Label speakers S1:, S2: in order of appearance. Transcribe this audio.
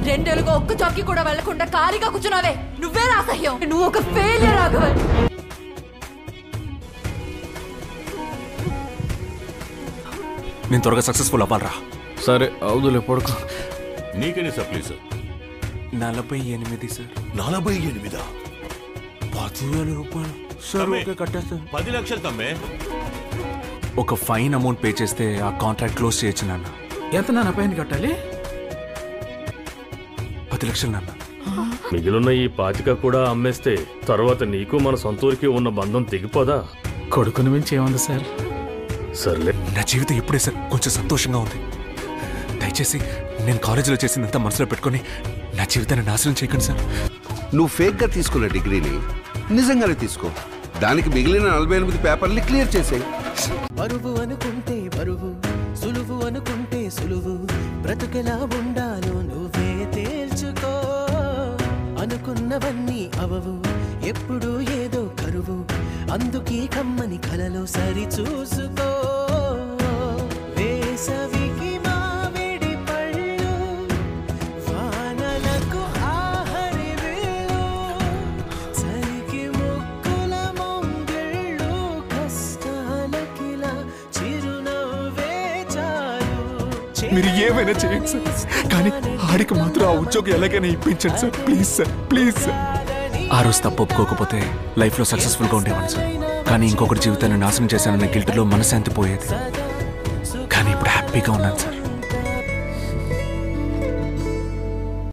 S1: 2 ఏళ్ళుగా ఒక్క జాబ్కి కూడా వెళ్లకుండా ఖాళీగా కూర్చున్నావే, నువ్వే అసహ్యం. నువ్వు ఒక ఫెయిలియర్ రాఘవన్.
S2: నేను త్వరగా సక్సెస్ఫుల్ అవ్వాలరా.
S3: సరే అవుదులే పడుకో.
S4: నీకెన్ని సప్లీస్?
S2: 48 సార్.
S4: 48?
S2: 10,000 రూపాయలు సార్. ఓకే కట్టేస్తాను.
S4: 10 లక్షలు తమ్మే.
S2: ఒక ఫైన్ అమౌంట్ పే చేస్తే ఆ కాంట్రాక్ట్ క్లోజ్ చేయొచ్చు నాన్న.
S3: ఎంత నాన్న పైన కట్టాలి?
S2: 10 లక్షలు నాన్న.
S5: మిగిలిన ఈ 25 కూడా అమ్మేస్తే తర్వాత నీకు మన సొంతూరికి ఉన్న బంధం తెగిపోదా?
S3: కొడుకుని మించి ఏముంది సార్?
S5: సర్లే,
S2: నా జీవితం ఇప్పుడే సార్ కొంచెం సంతోషంగా ఉంది. దయచేసి నేను కాలేజీలో చేసిందంతా మనసులో పెట్టుకొని నా జీవితాన్ని నాశనం చేయకండి సార్.
S6: నువ్వు ఫేక్గా తీసుకున్న డిగ్రీని నిజంగానే తీసుకో. దానికి మిగిలిన 48 పేపర్లు క్లియర్ చేసేయి.
S7: బరువు అనుకుంటే బరువు, సులువు అనుకుంటే సులువు, బ్రతుకెలా ఉండాలో నువ్వే తేల్చుకో. అనుకున్నవన్నీ అవవు, ఎప్పుడు ఏదో కరువు, అందుకే కమ్మని కలలో సరి చూసుకో. వేసవికి మామిడి పళ్ళు, వానలకు ఆహరి వేళ, చలికి ముక్కుల మొంగిళ్ళు, కష్టాలకిలా చిరునవ్వే చాలు.
S2: మీరు ఏమైనా చేయండి సార్, కానీ ఆడికి మాత్రం ఆ ఉద్యోగం ఎలాగైనా ఇప్పించండి sir. Please sir, please sir. ఆ రోజు తప్పు ఒప్పుకోకపోతే లైఫ్లో సక్సెస్ఫుల్గా ఉండేవాడిని సార్. కానీ ఇంకొకటి జీవితాన్ని నాశనం చేశానన్న గిల్ట్లో మనశ్శాంతి పోయేది. కానీ ఇప్పుడు హ్యాపీగా ఉన్నాను సార్.